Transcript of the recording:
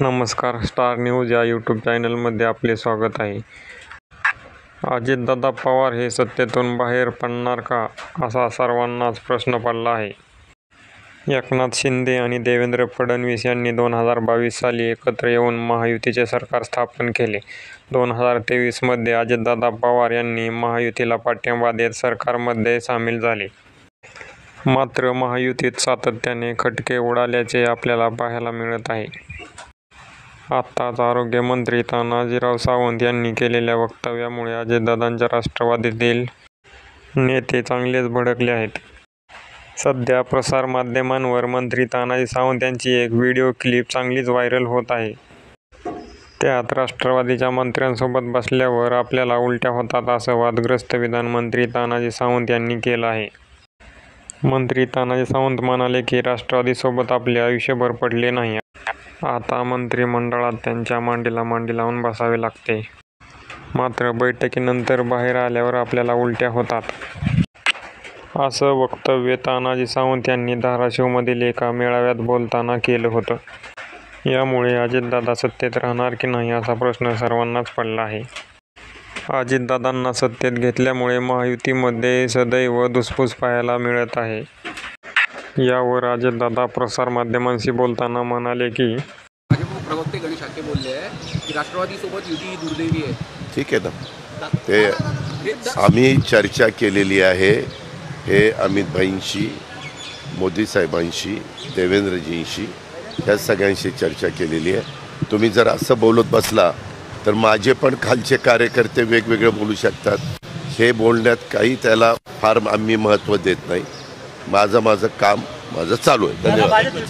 नमस्कार. Star news या YouTube चॅनलमध्ये आपले स्वागत आहे. अजितदादा पवार हे सत्तेतून बाहेर पडणार का, असा सर्वांनाच प्रश्न पडला आहे. एकनाथ शिंदे आणि देवेंद्र फडणवीस यांनी 2022 साली एकत्र येऊन महायुतीचे सरकार स्थापन केले. 2023 मध्ये अजितदादा पवार यांनी महायुतीला पाठिंबा देत सरकारमध्ये सामील झाले. मात्र महायुतीत सातत्याने खटके उडाल्याचे आपल्याला पाहायला मिळत आहे. आत्ताच आरोग्यमंत्री तानाजीराव सावंत यांनी केलेल्या वक्तव्यामुळे अजितदादांच्या राष्ट्रवादीतील नेते चांगलेच भडकले आहेत. सध्या प्रसारमाध्यमांवर मंत्री तानाजी सावंत यांची एक व्हिडिओ क्लिप चांगलीच व्हायरल होत आहे. त्यात राष्ट्रवादीच्या मंत्र्यांसोबत बसल्यावर आपल्याला उलट्या होतात असं वादग्रस्त विधान मंत्री तानाजी सावंत यांनी केलं आहे. मंत्री तानाजी सावंत म्हणाले की राष्ट्रवादीसोबत आपले आयुष्यभर पडले नाही. आता मंत्रिमंडळात त्यांच्या मांडीला मांडी लावून बसावे लागते. मात्र बैठकीनंतर बाहेर आल्यावर आपल्याला उलट्या होतात. असं वक्तव्य तानाजी सावंत यांनी धाराशिवमधील एका मेळाव्यात बोलताना केलं होतं. यामुळे अजितदादा सत्तेत राहणार की नाही असा प्रश्न सर्वांनाच पडला आहे. अजितदादांना सत्तेत घेतल्यामुळे महायुतीमध्ये सदैव धुसफूस पाहायला मिळत आहे. यावर अजितदादा प्रसारमाध्यमांशी बोलताना म्हणाले की प्रवक्ते गणेश हाके बोलले की राष्ट्रवादी सोबत युती दुर्दैवी आहे. ठीक आहे ना, ते आम्ही चर्चा केलेली आहे. हे अमित भाईंशी, मोदी साहेबांशी, देवेंद्रजींशी या सगळ्यांशी चर्चा केलेली आहे. तुम्ही जर असं बोलत बसला तर माझे पण खालचे कार्यकर्ते वेगवेगळे बोलू शकतात. हे बोलण्यात काही त्याला फार आम्ही महत्त्व देत नाही. माझं काम माझं चालू आहे. धन्यवाद.